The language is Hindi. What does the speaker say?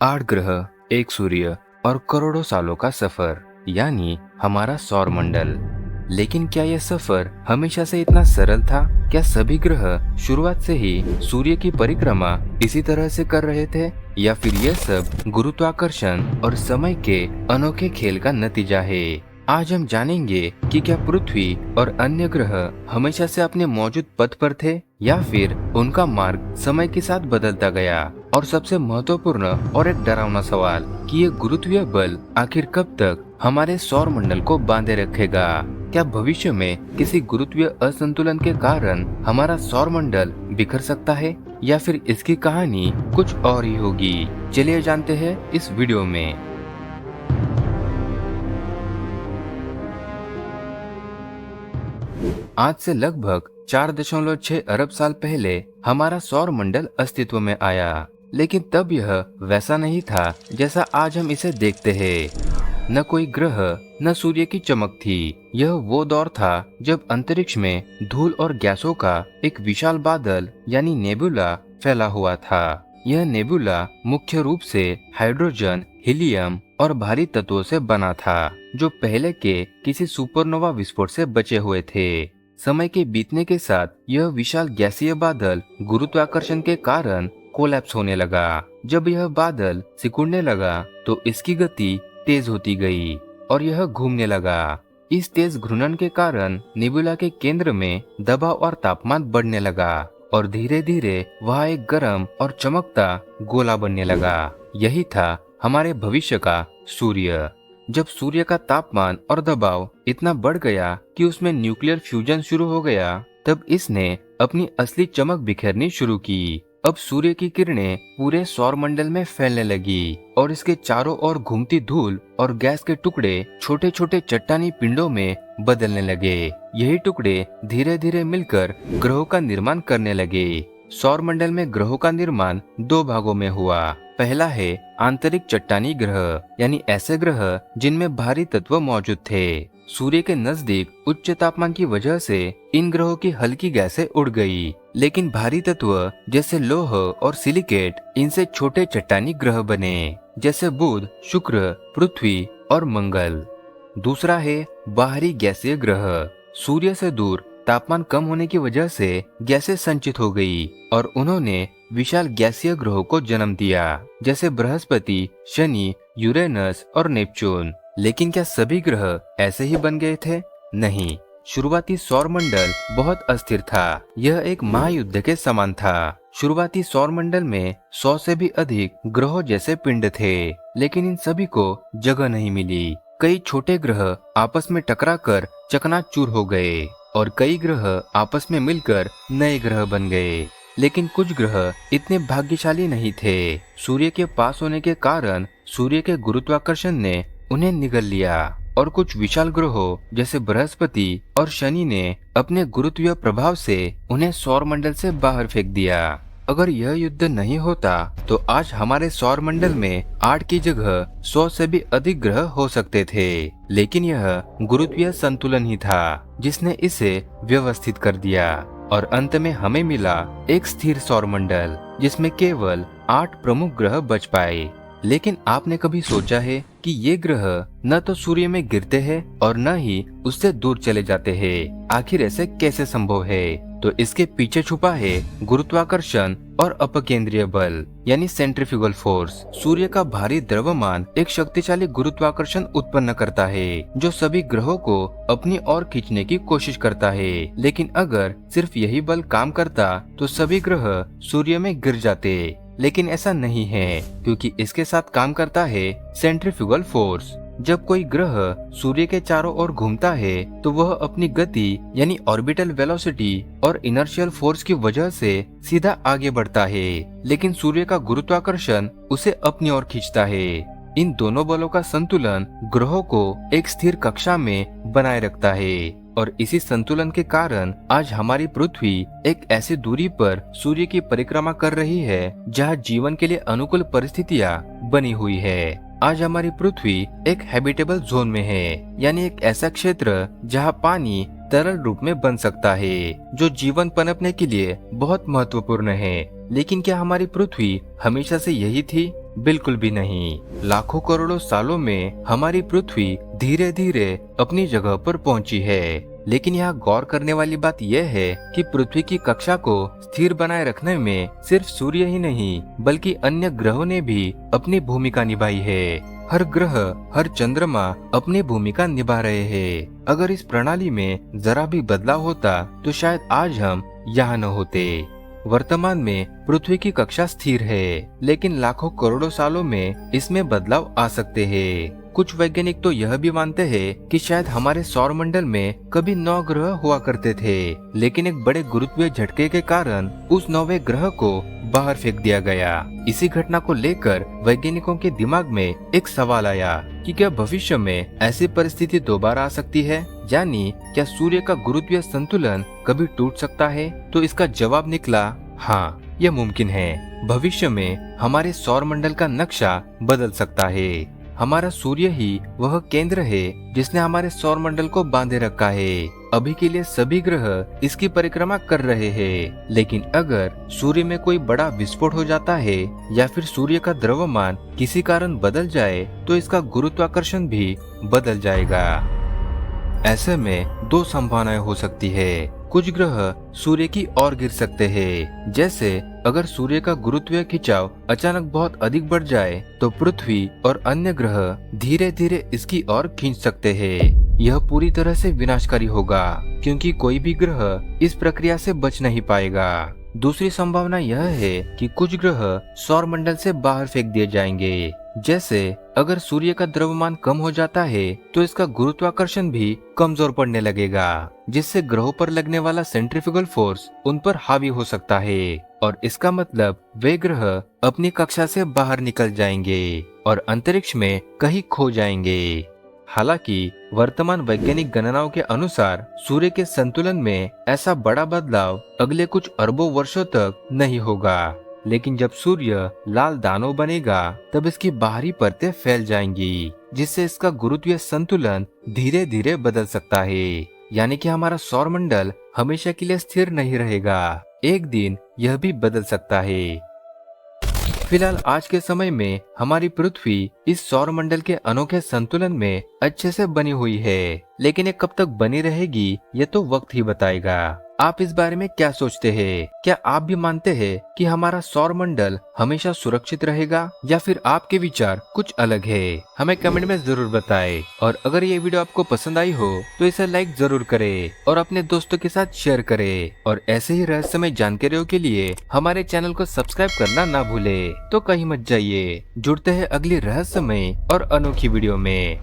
8 ग्रह, एक सूर्य और करोड़ों सालों का सफर, यानी हमारा सौर मंडल। लेकिन क्या यह सफर हमेशा से इतना सरल था? क्या सभी ग्रह शुरुआत से ही सूर्य की परिक्रमा इसी तरह से कर रहे थे, या फिर यह सब गुरुत्वाकर्षण और समय के अनोखे खेल का नतीजा है? आज हम जानेंगे कि क्या पृथ्वी और अन्य ग्रह हमेशा से अपने मौजूद पथ पर थे, या फिर उनका मार्ग समय के साथ बदलता गया। और सबसे महत्वपूर्ण और एक डरावना सवाल कि ये गुरुत्वीय बल आखिर कब तक हमारे सौर मंडल को बांधे रखेगा? क्या भविष्य में किसी गुरुत्वीय असंतुलन के कारण हमारा सौर मंडल बिखर सकता है, या फिर इसकी कहानी कुछ और ही होगी? चलिए जानते हैं इस वीडियो में। आज से लगभग 4.6 अरब साल पहले हमारा सौर मंडल अस्तित्व में आया, लेकिन तब यह वैसा नहीं था जैसा आज हम इसे देखते हैं। न कोई ग्रह, न सूर्य की चमक थी। यह वो दौर था जब अंतरिक्ष में धूल और गैसों का एक विशाल बादल यानी नेबुला फैला हुआ था। यह नेबुला मुख्य रूप से हाइड्रोजन, हीलियम और भारी तत्वों से बना था, जो पहले के किसी सुपरनोवा विस्फोट से बचे हुए थे। समय के बीतने के साथ यह विशाल गैसीय बादल गुरुत्वाकर्षण के कारण कोलैप्स होने लगा। जब यह बादल सिकुड़ने लगा तो इसकी गति तेज होती गई और यह घूमने लगा। इस तेज घूर्णन के कारण नेबुला के केंद्र में दबाव और तापमान बढ़ने लगा और धीरे धीरे वह एक गर्म और चमकता गोला बनने लगा। यही था हमारे भविष्य का सूर्य। जब सूर्य का तापमान और दबाव इतना बढ़ गया कि उसमें न्यूक्लियर फ्यूजन शुरू हो गया, तब इसने अपनी असली चमक बिखेरनी शुरू की। अब सूर्य की किरणें पूरे सौर मंडल में फैलने लगी और इसके चारों ओर घूमती धूल और गैस के टुकड़े छोटे छोटे चट्टानी पिंडों में बदलने लगे। यही टुकड़े धीरे धीरे मिलकर ग्रहों का निर्माण करने लगे। सौर मंडल में ग्रहों का निर्माण 2 भागों में हुआ। पहला है आंतरिक चट्टानी ग्रह, यानी ऐसे ग्रह जिनमें भारी तत्व मौजूद थे। सूर्य के नजदीक उच्च तापमान की वजह से इन ग्रहों की हल्की गैसें उड़ गई, लेकिन भारी तत्व जैसे लौह और सिलिकेट इनसे छोटे चट्टानी ग्रह बने, जैसे बुध, शुक्र, पृथ्वी और मंगल। दूसरा है बाहरी गैसीय ग्रह। सूर्य से दूर तापमान कम होने की वजह से गैसें संचित हो गई और उन्होंने विशाल गैसीय ग्रहों को जन्म दिया, जैसे बृहस्पति, शनि, यूरेनस और नेपच्यून। लेकिन क्या सभी ग्रह ऐसे ही बन गए थे? नहीं। शुरुआती सौर मंडल बहुत अस्थिर था। यह एक महायुद्ध के समान था। शुरुआती सौर मंडल में 100 से भी अधिक ग्रहों जैसे पिंड थे, लेकिन इन सभी को जगह नहीं मिली। कई छोटे ग्रह आपस में टकराकर चकनाचूर हो गए और कई ग्रह आपस में मिलकर नए ग्रह बन गए। लेकिन कुछ ग्रह इतने भाग्यशाली नहीं थे। सूर्य के पास होने के कारण सूर्य के गुरुत्वाकर्षण ने उन्हें निगल लिया और कुछ विशाल ग्रहों जैसे बृहस्पति और शनि ने अपने गुरुत्वीय प्रभाव से उन्हें सौर मंडल से बाहर फेंक दिया। अगर यह युद्ध नहीं होता तो आज हमारे सौर मंडल में 8 की जगह 100 से भी अधिक ग्रह हो सकते थे। लेकिन यह गुरुत्वीय संतुलन ही था जिसने इसे व्यवस्थित कर दिया और अंत में हमें मिला एक स्थिर सौर मंडल जिसमें केवल 8 प्रमुख ग्रह बच पाए। लेकिन आपने कभी सोचा है कि ये ग्रह न तो सूर्य में गिरते हैं और न ही उससे दूर चले जाते हैं? आखिर ऐसे कैसे संभव है? तो इसके पीछे छुपा है गुरुत्वाकर्षण और अपकेंद्रीय बल, यानी सेंट्रीफ्यूगल फोर्स। सूर्य का भारी द्रव्यमान एक शक्तिशाली गुरुत्वाकर्षण उत्पन्न करता है जो सभी ग्रहों को अपनी ओर खींचने की कोशिश करता है। लेकिन अगर सिर्फ यही बल काम करता तो सभी ग्रह सूर्य में गिर जाते। लेकिन ऐसा नहीं है, क्योंकि इसके साथ काम करता है सेंट्रीफ्यूगल फोर्स। जब कोई ग्रह सूर्य के चारों ओर घूमता है तो वह अपनी गति यानी ऑर्बिटल वेलोसिटी और इनर्शियल फोर्स की वजह से सीधा आगे बढ़ता है, लेकिन सूर्य का गुरुत्वाकर्षण उसे अपनी ओर खींचता है। इन दोनों बलों का संतुलन ग्रहों को एक स्थिर कक्षा में बनाए रखता है और इसी संतुलन के कारण आज हमारी पृथ्वी एक ऐसी दूरी पर सूर्य की परिक्रमा कर रही है जहां जीवन के लिए अनुकूल परिस्थितियां बनी हुई है। आज हमारी पृथ्वी एक हैबिटेबल जोन में है, यानी एक ऐसा क्षेत्र जहां पानी तरल रूप में बन सकता है, जो जीवन पनपने के लिए बहुत महत्वपूर्ण है। लेकिन क्या हमारी पृथ्वी हमेशा से यही थी? बिल्कुल भी नहीं। लाखों करोड़ों सालों में हमारी पृथ्वी धीरे धीरे अपनी जगह पर पहुंची है। लेकिन यहाँ गौर करने वाली बात यह है कि पृथ्वी की कक्षा को स्थिर बनाए रखने में सिर्फ सूर्य ही नहीं बल्कि अन्य ग्रहों ने भी अपनी भूमिका निभाई है। हर ग्रह, हर चंद्रमा अपनी भूमिका निभा रहे हैं। अगर इस प्रणाली में जरा भी बदलाव होता तो शायद आज हम यहाँ न होते। वर्तमान में पृथ्वी की कक्षा स्थिर है, लेकिन लाखों करोड़ों सालों में इसमें बदलाव आ सकते हैं। कुछ वैज्ञानिक तो यह भी मानते हैं कि शायद हमारे सौर मंडल में कभी 9 ग्रह हुआ करते थे, लेकिन एक बड़े गुरुत्वीय झटके के कारण उस 9वें ग्रह को बाहर फेंक दिया गया। इसी घटना को लेकर वैज्ञानिकों के दिमाग में एक सवाल आया कि क्या भविष्य में ऐसी परिस्थिति दोबारा आ सकती है, यानी क्या सूर्य का गुरुत्वीय संतुलन कभी टूट सकता है? तो इसका जवाब निकला हाँ, यह मुमकिन है। भविष्य में हमारे सौर मंडल का नक्शा बदल सकता है। हमारा सूर्य ही वह केंद्र है जिसने हमारे सौर मंडल को बांधे रखा है। अभी के लिए सभी ग्रह इसकी परिक्रमा कर रहे हैं, लेकिन अगर सूर्य में कोई बड़ा विस्फोट हो जाता है या फिर सूर्य का द्रव्यमान किसी कारण बदल जाए तो इसका गुरुत्वाकर्षण भी बदल जाएगा। ऐसे में 2 संभावनाएं हो सकती है। कुछ ग्रह सूर्य की ओर गिर सकते हैं, जैसे अगर सूर्य का गुरुत्वीय खिंचाव अचानक बहुत अधिक बढ़ जाए तो पृथ्वी और अन्य ग्रह धीरे धीरे इसकी ओर खींच सकते हैं। यह पूरी तरह से विनाशकारी होगा, क्योंकि कोई भी ग्रह इस प्रक्रिया से बच नहीं पाएगा। दूसरी संभावना यह है कि कुछ ग्रह सौर मंडल से बाहर फेंक दिए जाएंगे। जैसे अगर सूर्य का द्रव्यमान कम हो जाता है तो इसका गुरुत्वाकर्षण भी कमजोर पड़ने लगेगा, जिससे ग्रहों पर लगने वाला सेंट्रीफ्यूगल फोर्स उन पर हावी हो सकता है और इसका मतलब वे ग्रह अपनी कक्षा से बाहर निकल जाएंगे और अंतरिक्ष में कहीं खो जाएंगे। हालांकि वर्तमान वैज्ञानिक गणनाओं के अनुसार सूर्य के संतुलन में ऐसा बड़ा बदलाव अगले कुछ अरबों वर्षों तक नहीं होगा, लेकिन जब सूर्य लाल दानव बनेगा तब इसकी बाहरी परतें फैल जाएंगी, जिससे इसका गुरुत्वीय संतुलन धीरे धीरे बदल सकता है। यानी कि हमारा सौर मंडल हमेशा के लिए स्थिर नहीं रहेगा, एक दिन यह भी बदल सकता है। फिलहाल आज के समय में हमारी पृथ्वी इस सौर मंडल के अनोखे संतुलन में अच्छे से बनी हुई है, लेकिन ये कब तक बनी रहेगी ये तो वक्त ही बताएगा। आप इस बारे में क्या सोचते हैं? क्या आप भी मानते हैं कि हमारा सौर मंडल हमेशा सुरक्षित रहेगा, या फिर आपके विचार कुछ अलग है? हमें कमेंट में जरूर बताएं। और अगर ये वीडियो आपको पसंद आई हो तो इसे लाइक जरूर करें और अपने दोस्तों के साथ शेयर करें। और ऐसे ही रहस्यमय जानकारियों के लिए हमारे चैनल को सब्सक्राइब करना ना भूले। तो कहीं मत जाइए, जुड़ते हैं अगली रहस्यमय और अनोखी वीडियो में।